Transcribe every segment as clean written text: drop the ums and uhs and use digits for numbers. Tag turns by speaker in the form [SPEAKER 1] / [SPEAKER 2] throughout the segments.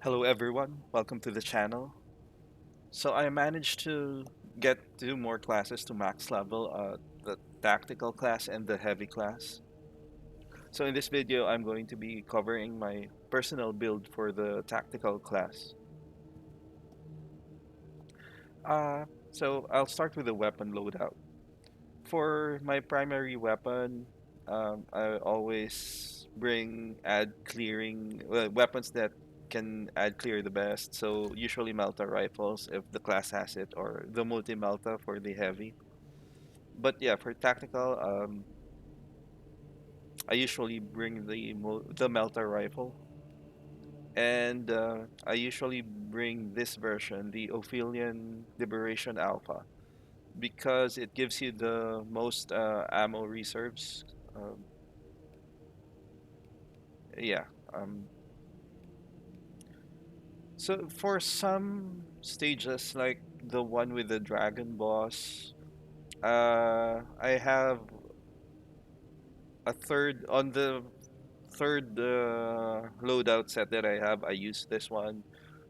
[SPEAKER 1] Hello everyone, welcome to the channel. So I managed to get two more classes to max level, the tactical class and the heavy class. So in this video, I'm going to be covering my personal build for the tactical class. So I'll start with the weapon loadout. For my primary weapon, I always bring add clearing weapons that can add clear the best. So usually Melta rifles if the class has it, or the Multi Melta for the heavy. But yeah, for tactical, I usually bring the Melta rifle, and I usually bring this version, the Ophelian Liberation Alpha, because it gives you the most ammo reserves. Um, yeah. Um, so for some stages, like the one with the dragon boss, I have a third on the third loadout set that I have. I use this one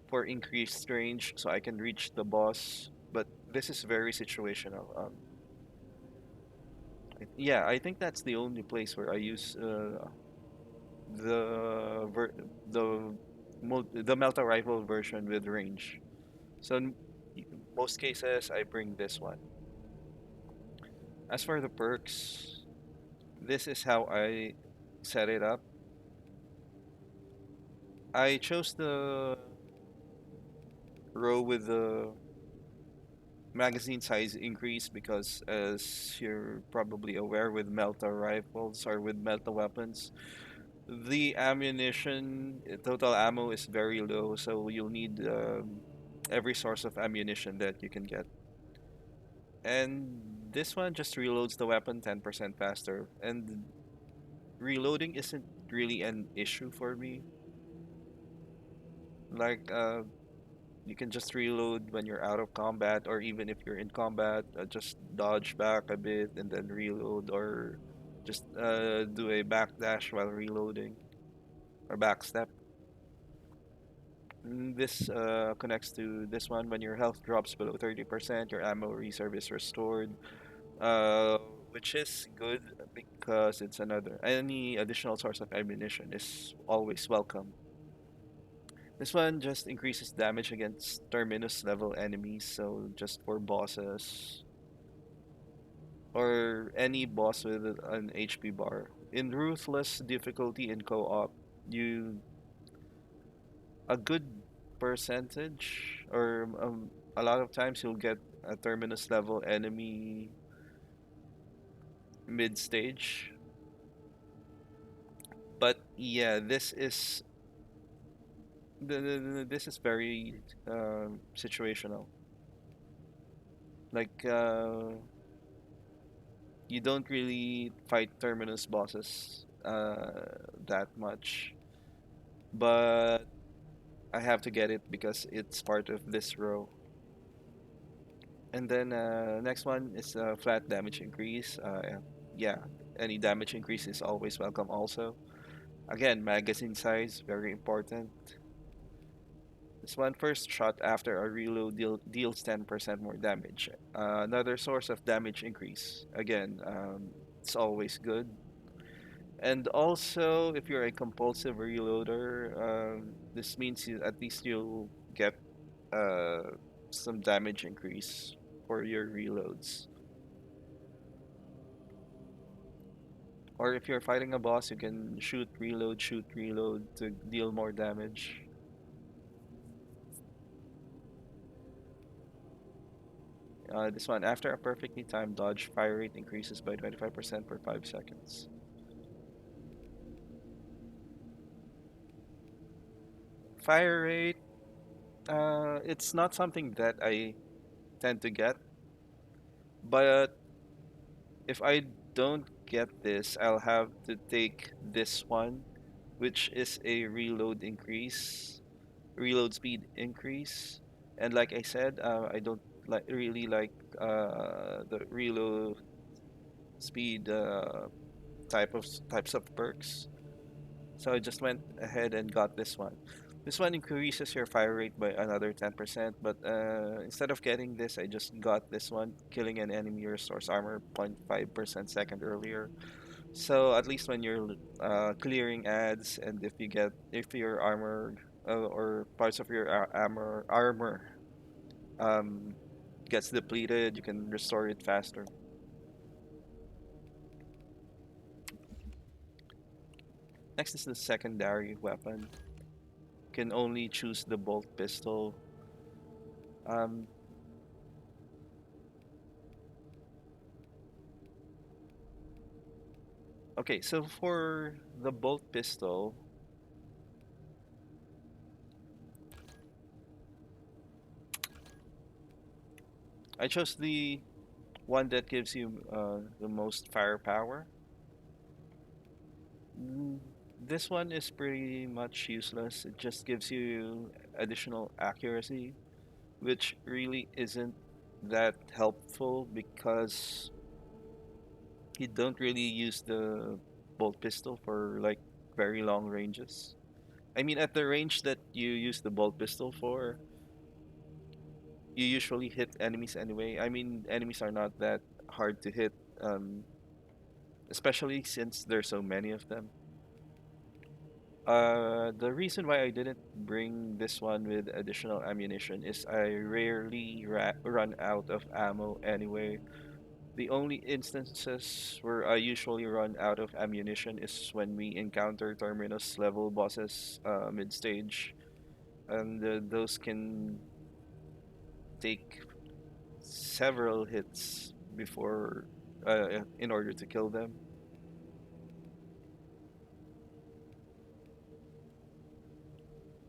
[SPEAKER 1] for increased range, so I can reach the boss. But this is very situational. Yeah, I think that's the only place where I use the ver- the the Melta rifle version with range. So in most cases, I bring this one. As for the perks, this is how I set it up. I chose the row with the magazine size increase because, as you're probably aware, with Melta rifles or with Melta weapons, the ammunition, total ammo is very low, so you'll need every source of ammunition that you can get. And this one just reloads the weapon 10% faster. And reloading isn't really an issue for me. Like, you can just reload when you're out of combat, or even if you're in combat, just dodge back a bit and then reload, or just do a backdash while reloading, or backstep. This connects to this one. When your health drops below 30%, your ammo reserve is restored, uh, which is good because it's another any additional source of ammunition is always welcome. This one just increases damage against terminus level enemies, so just for bosses or any boss with an HP bar. In ruthless difficulty in co-op, you a good percentage or a lot of times you'll get a terminus level enemy mid stage. But yeah, this is very situational. Like you don't really fight terminus bosses that much, but I have to get it because it's part of this row. And then next one is flat damage increase. Yeah, any damage increase is always welcome. Also, again, magazine size very important. This one first shot after a reload deals 10% more damage. Another source of damage increase. Again, it's always good. And also, if you're a compulsive reloader, this means at least you'll get uh, some damage increase for your reloads. Or if you're fighting a boss, you can shoot, reload to deal more damage. This one, after a perfectly timed dodge, fire rate increases by 25% per 5 seconds. Fire rate, it's not something that I tend to get, but if I don't get this, I'll have to take this one, which is a reload speed increase. And like I said, I don't really like the reload speed types of perks. So I just went ahead and got this one. This one increases your fire rate by another 10%, but instead of getting this, I just got this one. Killing an enemy restores armor 0.5% second earlier. So at least when you're clearing ads, and if your armor or parts of your armor um, gets depleted, you can restore it faster. Next is the secondary weapon. Can only choose the bolt pistol. Um, okay, so for the bolt pistol, I chose the one that gives you the most firepower. Mm, This one is pretty much useless. It just gives you additional accuracy, which really isn't that helpful because you don't really use the bolt pistol for like very long ranges. I mean, at the range that you use the bolt pistol for, you usually hit enemies anyway. I mean, enemies are not that hard to hit, um, especially since there's so many of them. The reason why I didn't bring this one with additional ammunition is I rarely run out of ammo anyway. The only instances where I usually run out of ammunition is when we encounter terminus level bosses mid stage, and those can take several hits before in order to kill them.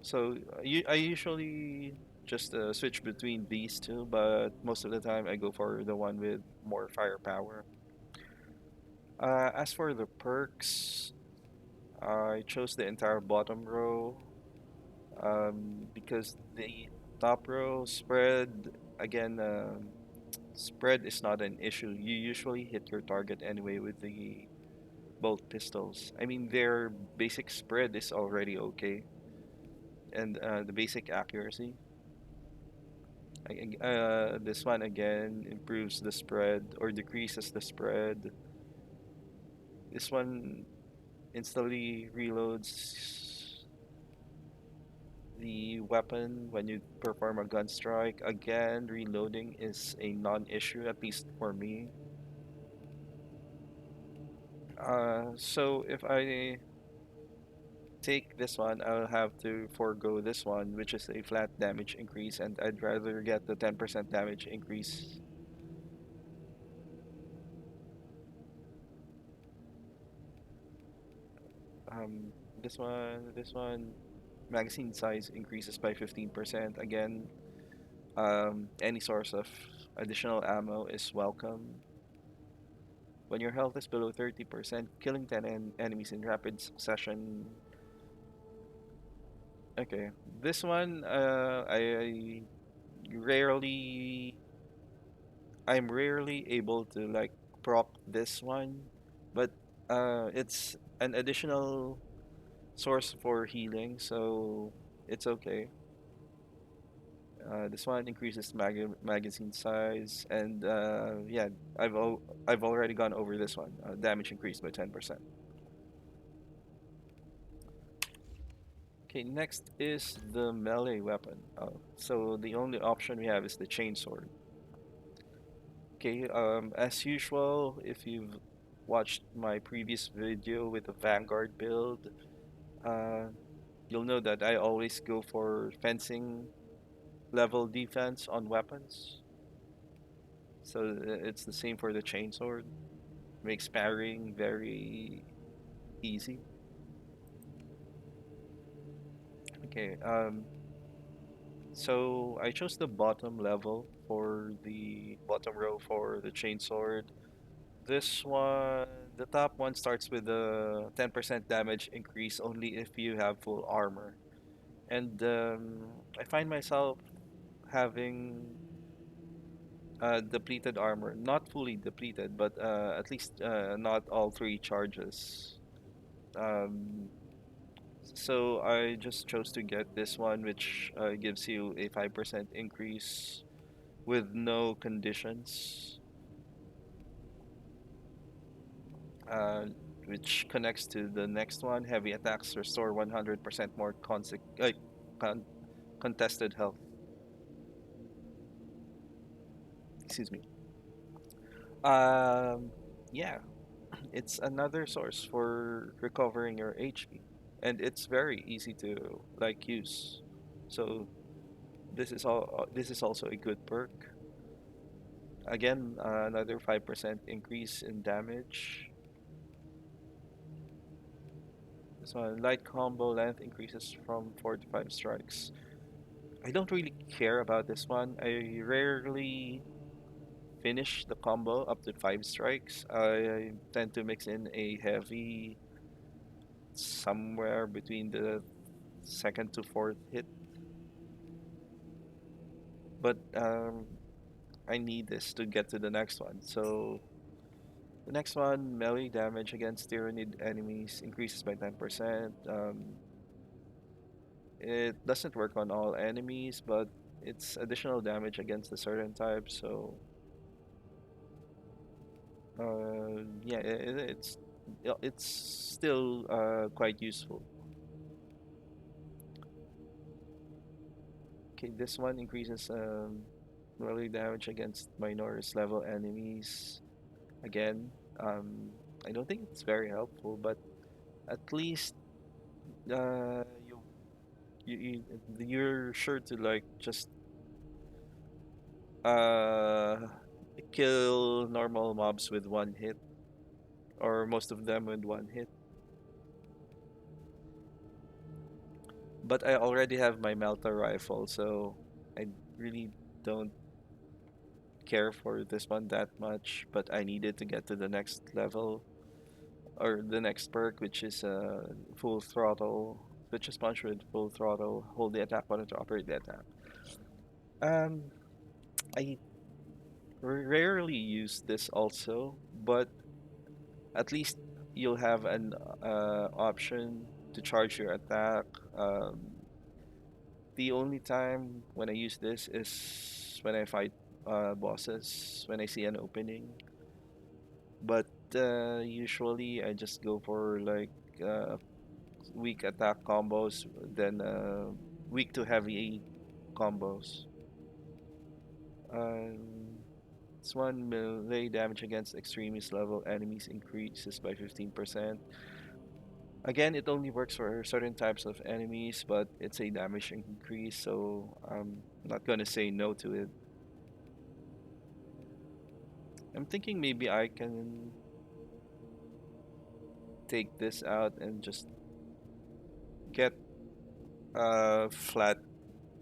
[SPEAKER 1] So I usually just switch between these two, but most of the time I go for the one with more firepower. As for the perks, I chose the entire bottom row because the top row spread, again, spread is not an issue. You usually hit your target anyway with the bolt pistols. I mean, their basic spread is already okay, and the basic accuracy. This one again improves the spread or decreases the spread. This one instantly reloads the weapon when you perform a gun strike. Again, reloading is a non-issue, at least for me. So if I take this one, I'll have to forego this one, which is a flat damage increase, and I'd rather get the 10% damage increase. Um, this one, magazine size increases by 15%. Again, any source of additional ammo is welcome. When your health is below 30%, killing 10 enemies in rapid succession. Okay, this one, I rarely, I'm rarely able to like proc this one, but it's an additional source for healing, so it's okay. This one increases magazine size, and yeah, I've already gone over this one. Damage increased by 10%. Okay, next is the melee weapon. So the only option we have is the chainsword. Okay, as usual, if you've watched my previous video with the Vanguard build, uh, you'll know that I always go for fencing level defense on weapons. So it's the same for the chainsword. Makes parrying very easy. Okay, so I chose the bottom level for the bottom row for the chainsword. This one, the top one starts with a 10% damage increase only if you have full armor. And I find myself having depleted armor, not fully depleted, but at least not all three charges. Um, So I just chose to get this one, which gives you a 5% increase with no conditions, uh, which connects to the next one. Heavy attacks restore 100% more con contested health. Excuse me. Um, yeah, it's another source for recovering your HP, and it's very easy to like use. So this is also a good perk. Again, another 5% increase in damage. So light combo length increases from 4 to 5 strikes. I don't really care about this one. I rarely finish the combo up to 5 strikes. I tend to mix in a heavy somewhere between the second to fourth hit, but I need this to get to the next one. So the next one, melee damage against Tyranid enemies increases by 10%. It doesn't work on all enemies, but it's additional damage against a certain type. So yeah, it's still quite useful. Okay, this one increases melee damage against Minoris level enemies. Again, I don't think it's very helpful, but at least uh, you, you're sure to like just uh, kill normal mobs with one hit, or most of them with one hit. But I already have my Melta Rifle, so I really don't care for this one that much. But I needed to get to the next level or the next perk, which is full throttle. Switch a sponge with full throttle. Hold the attack button to operate the attack. Um, I rarely use this also, but at least you'll have an option to charge your attack. Um, the only time when I use this is when I fight bosses, when I see an opening. But usually I just go for like uh, weak attack combos, then weak to heavy combos. Um, this one melee damage against extremist level enemies increases by 15%. Again, it only works for certain types of enemies, but it's a damage increase, so I'm not gonna say no to it. I'm thinking maybe I can take this out and just get a flat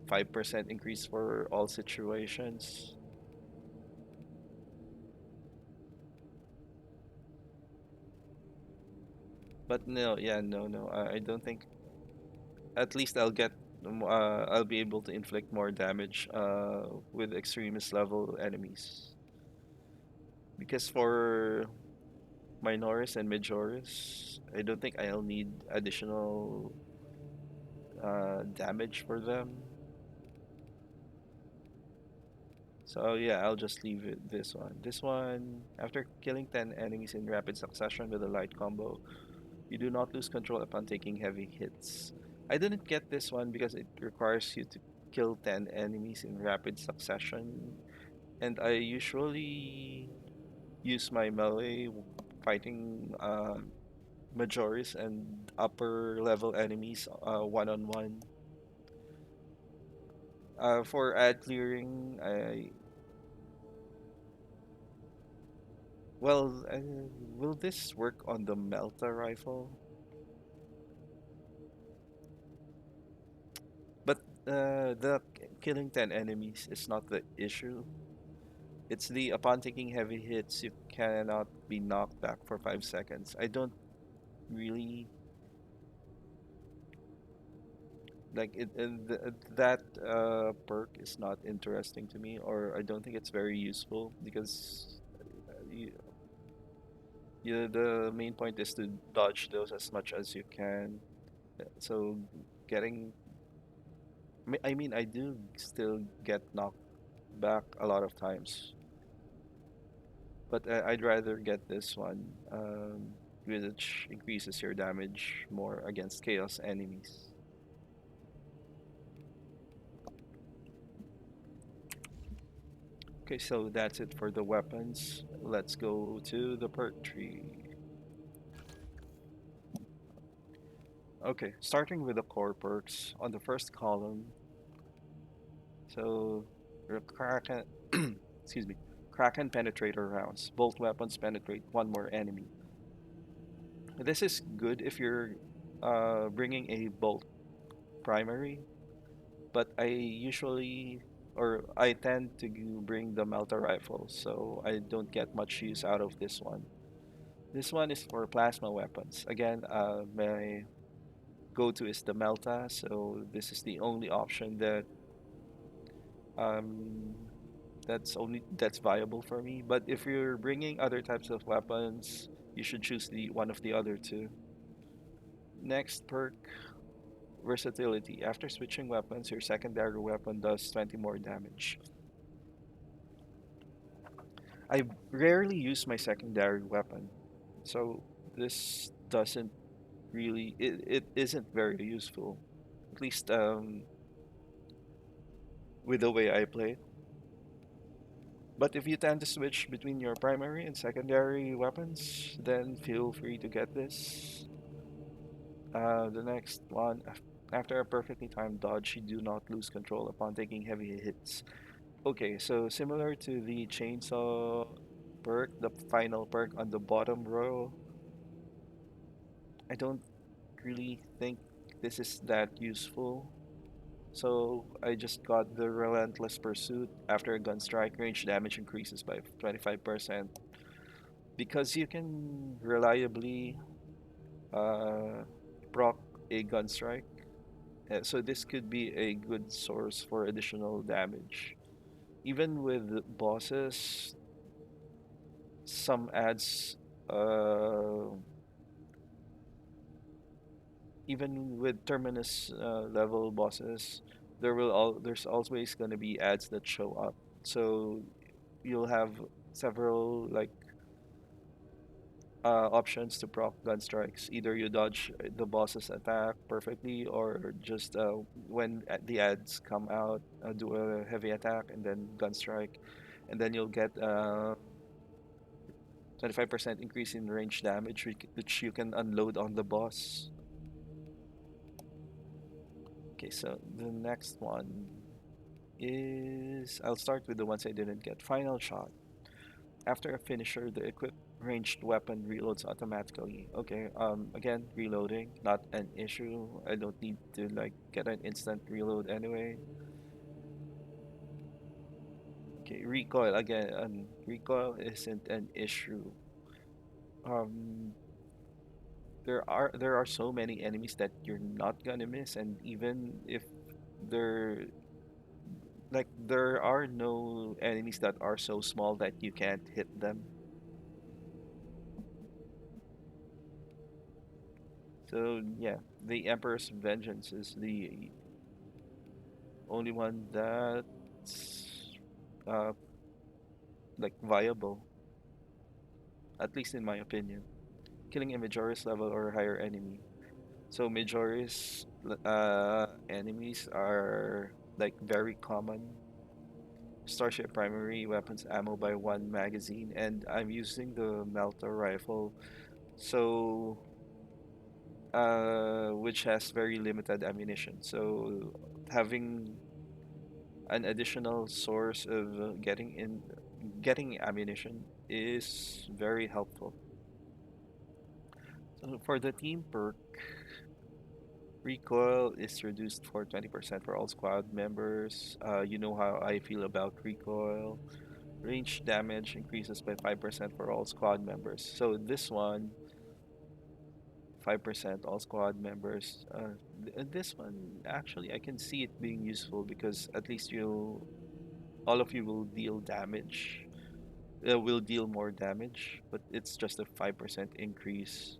[SPEAKER 1] 5% increase for all situations. But no, yeah, no. I don't think. At least I'll be able to inflict more damage with extremist level enemies. Because for Minoris and Majoris, I don't think I'll need additional damage for them. So yeah, I'll just leave it this one. This one, after killing 10 enemies in rapid succession with a light combo, you do not lose control upon taking heavy hits. I didn't get this one because it requires you to kill 10 enemies in rapid succession, and I usually use my melee fighting Majoris and upper level enemies one on one. For ad clearing, I well, will this work on the Melta rifle? But killing 10 enemies is not the issue. It's the upon taking heavy hits, you cannot be knocked back for 5 seconds. I don't really like it. That perk is not interesting to me, or I don't think it's very useful because the main point is to dodge those as much as you can. So getting, I mean, I do still get knocked back a lot of times, but I'd rather get this one, which increases your damage more against chaos enemies. Okay, so that's it for the weapons. Let's go to the perk tree. Okay, starting with the core perks on the first column. So, your Kraken, excuse me, Kraken penetrator rounds. Bolt weapons penetrate one more enemy. This is good if you're bringing a bolt primary, but I tend to bring the Melta Rifle, so I don't get much use out of this one. This one is for plasma weapons. Again, my go-to is the Melta, so this is the only option um, that's viable for me. But if you're bringing other types of weapons, you should choose the one of the other two. Next perk, versatility. After switching weapons, your secondary weapon does 20 more damage. I rarely use my secondary weapon, so this doesn't really it isn't very useful. At least with the way I play. But if you tend to switch between your primary and secondary weapons, then feel free to get this. The next one, after a perfectly timed dodge, you do not lose control upon taking heavy hits. Okay, so similar to the chainsaw perk, the final perk on the bottom row, I don't really think this is that useful. So I just got the Relentless Pursuit. After a gun strike, range damage increases by 25% because you can reliably uh, proc a gun strike. So this could be a good source for additional damage. Even with bosses, some adds, uh, even with terminus level bosses, there's always going to be ads that show up. So you'll have several like options to proc gun strikes. Either you dodge the boss's attack perfectly, or just when the ads come out, do a heavy attack and then gun strike, and then you'll get 25% increase in range damage, which you can unload on the boss. Okay, so the next one is I'll start with the ones I didn't get. Final shot. After a finisher, the equipped ranged weapon reloads automatically. Okay, again, reloading, not an issue. I don't need to like get an instant reload anyway. Okay, recoil again, recoil isn't an issue. Um, there are so many enemies that you're not gonna miss, and even if they're there are no enemies that are so small that you can't hit them. So yeah, the Emperor's Vengeance is the only one that's uh viable, at least in my opinion. Killing a Majoris level or higher enemy. So Majoris enemies are like very common. Starship primary weapons ammo by one magazine, and I'm using the Melta rifle, so which has very limited ammunition. So having an additional source of getting ammunition is very helpful. So for the team perk, recoil is reduced for 20% for all squad members. You know how I feel about recoil. Range damage increases by 5% for all squad members. So this one, 5% all squad members. This one, actually, I can see it being useful because at least all of you will deal damage, will deal more damage, but it's just a 5% increase.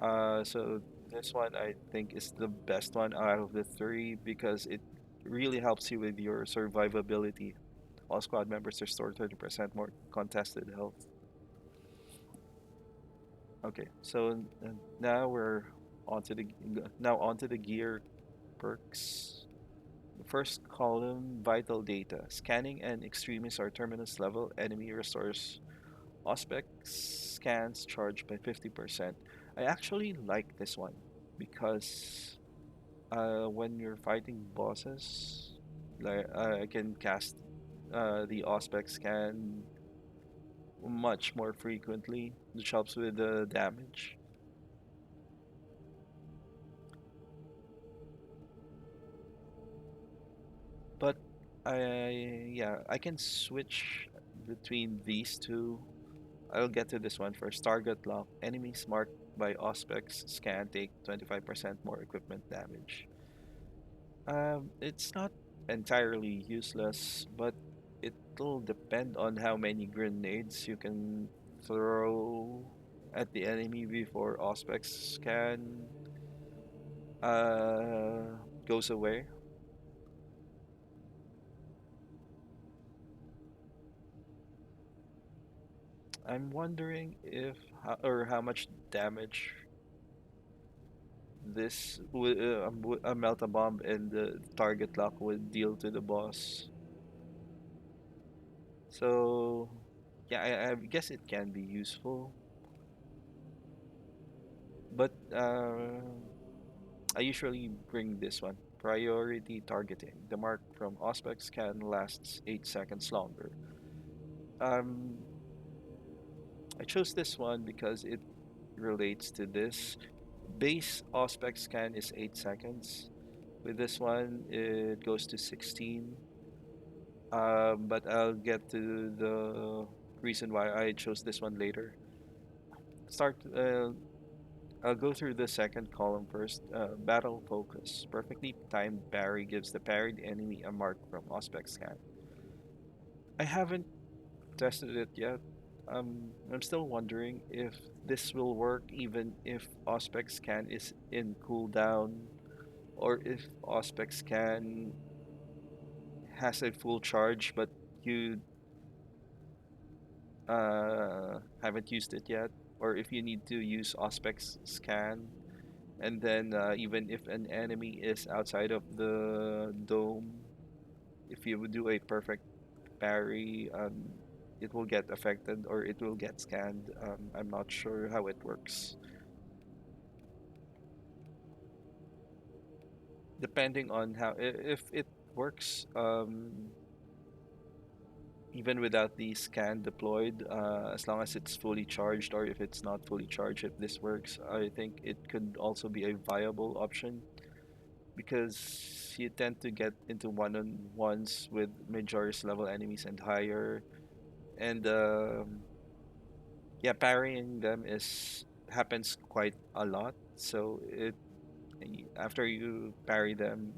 [SPEAKER 1] So This one I think is the best one out of the three because it really helps you with your survivability. All squad members restore 30% more contested health. Okay, so now we're onto the gear perks. The first column, vital data. Scanning an extremist or terminus level enemy restores Auspex scans charged by 50%. I actually like this one because when you're fighting bosses, like I can cast the Auspex scan much more frequently, which helps with the damage. But I can switch between these two. I'll get to this one first. Target lock. Enemies marked by Auspex scan take 25% more equipment damage. It's not entirely useless, but it'll depend on how many grenades you can throw at the enemy before Auspex scan goes away. I'm wondering if or how much damage a Melta Bomb and the target lock would deal to the boss. So, yeah, I guess it can be useful, but I usually bring this one. Priority targeting. The mark from Auspex can lasts 8 seconds longer. Um, I chose this one because it relates to this. Base Auspex scan is 8 seconds. With this one, it goes to 16. But I'll get to the reason why I chose this one later. Start. I'll go through the second column first. Battle focus. Perfectly timed parry gives the parried enemy a mark from Auspex scan. I haven't tested it yet. I'm still wondering if this will work even if Auspex scan is in cooldown, or if Auspex scan has a full charge but you haven't used it yet, or if you need to use Auspex scan, and then even if an enemy is outside of the dome, if you would do a perfect parry, it will get affected or it will get scanned. I'm not sure how it works. Depending on if it works, even without the scan deployed, as long as it's fully charged, or if it's not fully charged, if this works, I think it could also be a viable option because you tend to get into one-on-ones with Majoris level enemies and higher, and yeah, parrying them is happens quite a lot. So after you parry them,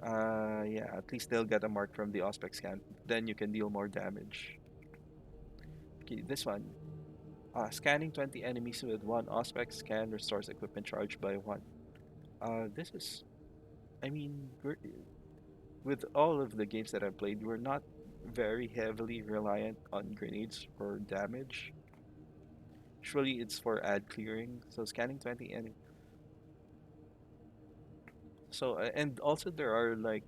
[SPEAKER 1] yeah, at least they'll get a mark from the Auspex scan. Then you can deal more damage. Okay, this one. Scanning 20 enemies with one Auspex scan restores equipment charge by one. This is, I mean, with all of the games that I've played, we're not very heavily reliant on grenades for damage. Usually it's for ad clearing. So scanning 20 and and also there are like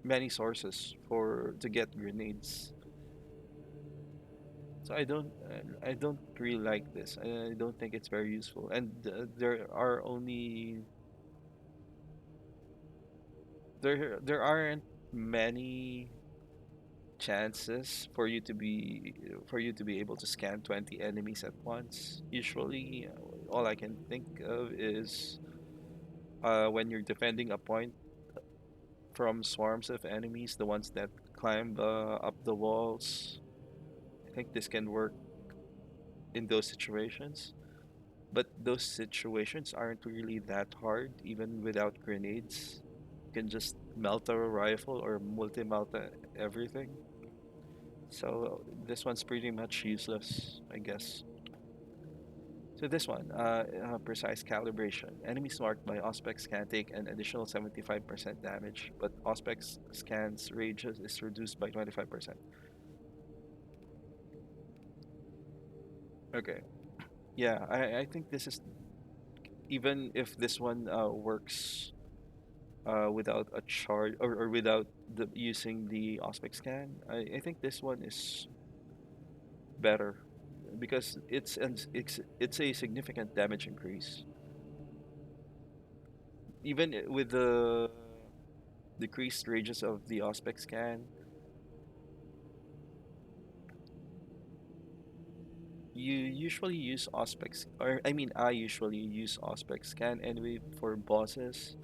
[SPEAKER 1] many sources for to get grenades. So I don't really like this. I don't think it's very useful. And there aren't many chances for you to be able to scan 20 enemies at once. Usually, all I can think of is when you're defending a point from swarms of enemies, the ones that climb up the walls. I think this can work in those situations. But those situations aren't really that hard, even without grenades. You can just melt a rifle or multi melta everything. So this one's pretty much useless, I guess. So this one, precise calibration. Enemies marked by Auspex can take an additional 75% damage, but Auspex scan's range is reduced by 25%. Okay. Yeah, I think this is, even if this one works without a charge, or without using the Auspex scan, I think this one is better because it's a significant damage increase. Even with the decreased ranges of the Auspex scan, you usually use Auspex, or I mean, I usually use Auspex scan anyway for bosses,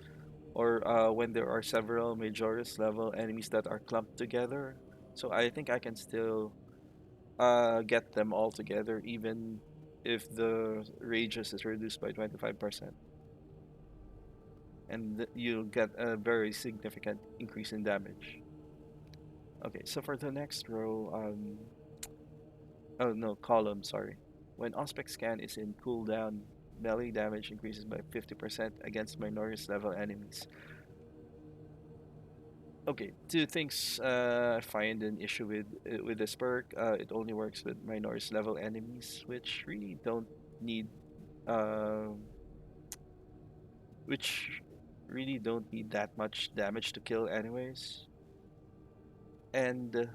[SPEAKER 1] or when there are several Majoris level enemies that are clumped together. So I think I can still get them all together, even if the rages is reduced by 25%, and you'll get a very significant increase in damage. Okay, so for the next row, oh no, column, sorry. When Auspex scan is in cooldown, melee damage increases by 50% against Minoris level enemies. Okay, two things I find an issue with this perk. It only works with Minoris level enemies, uh, which really don't need that much damage to kill anyways. And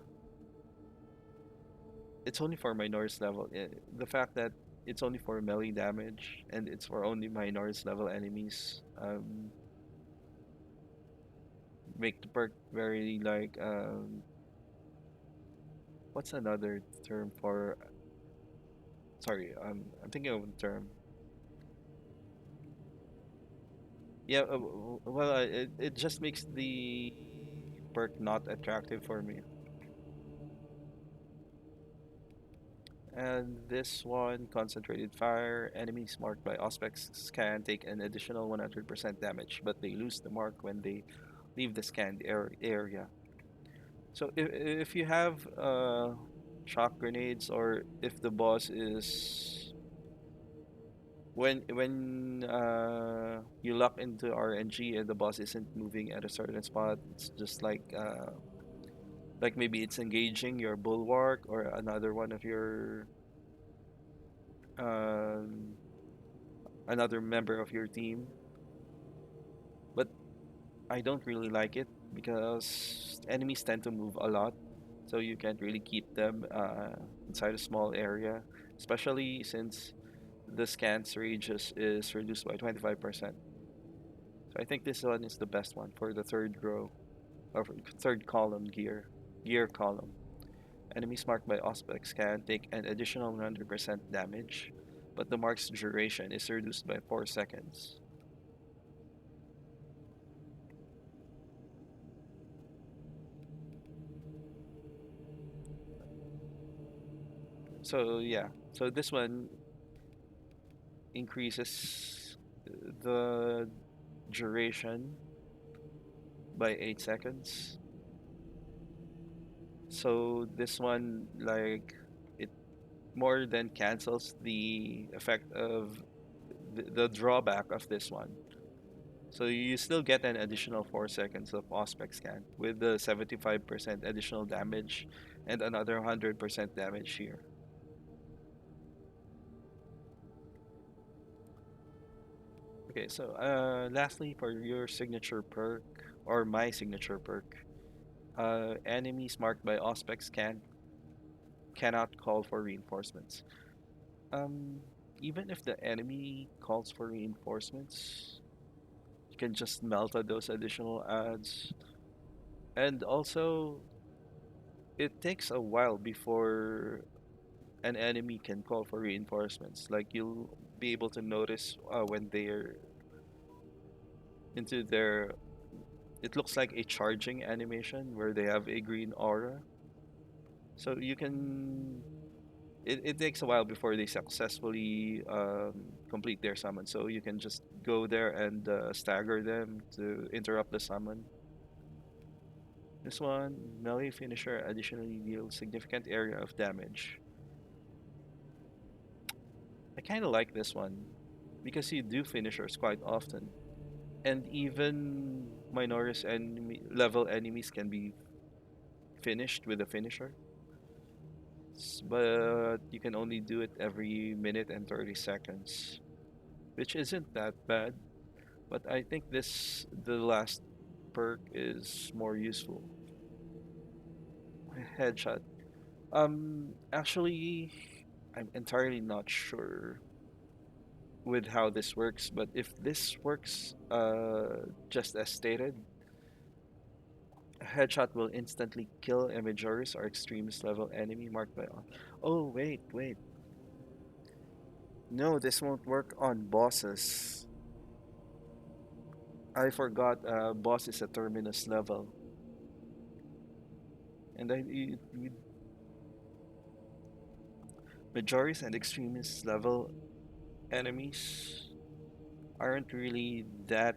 [SPEAKER 1] it's only for Minoris level. The fact that it's only for melee damage and it's for only Minoris level enemies make the perk very like what's another term for, sorry, I'm thinking of the term. Yeah, well, it just makes the perk not attractive for me. And this one, concentrated fire, enemies marked by Auspex can take an additional 100% damage, but they lose the mark when they leave the scanned area. So if you have shock grenades, or if the boss is, when you lock into RNG and the boss isn't moving at a certain spot, it's just like maybe it's engaging your bulwark or another one of your um, another member of your team. But I don't really like it because enemies tend to move a lot, so you can't really keep them inside a small area, especially since the scan's range is reduced by 25%. So I think this one is the best one for the third row, or for third column gear column. Enemies marked by Auspex can take an additional 100% damage, but the mark's duration is reduced by 4 seconds. So yeah, so this one increases the duration by 8 seconds. So this one, like, it more than cancels the effect of the drawback of this one. So you still get an additional 4 seconds of Auspex scan with the 75% additional damage and another 100% damage here. Okay, so lastly, for your signature perk, or my signature perk, enemies marked by Auspex cannot call for reinforcements. Um, Even if the enemy calls for reinforcements, you can just melt out those additional adds. And also, it takes a while before an enemy can call for reinforcements. Like, you'll be able to notice when they're into their. It looks like a charging animation where they have a green aura. So you can. It takes a while before they successfully complete their summon. So you can just go there and stagger them to interrupt the summon. This one, melee finisher additionally deals significant area of damage. kind of like this one because you do finishers quite often, and even minority enemy level enemies can be finished with a finisher. But you can only do it every minute and 30 seconds, which isn't that bad. But I think the last perk is more useful. Headshot. Actually, I'm entirely not sure with how this works, but if this works, just as stated, a headshot will instantly kill a Majoris or extremist level enemy marked by on. Oh, wait. No, this won't work on bosses. I forgot boss is a terminus level. And Majoris and extremist level enemies aren't really that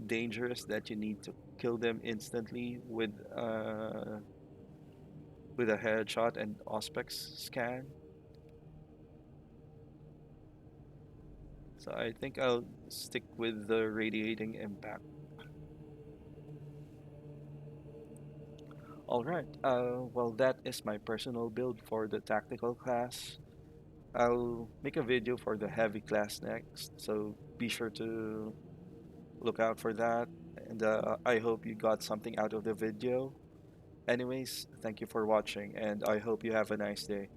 [SPEAKER 1] dangerous that you need to kill them instantly with a headshot and auspex scan. So I think I'll stick with the radiating impact. All right. Well, that is my personal build for the tactical class. I'll make a video for the heavy class next, so be sure to look out for that. And I hope you got something out of the video. Anyways, thank you for watching, and I hope you have a nice day.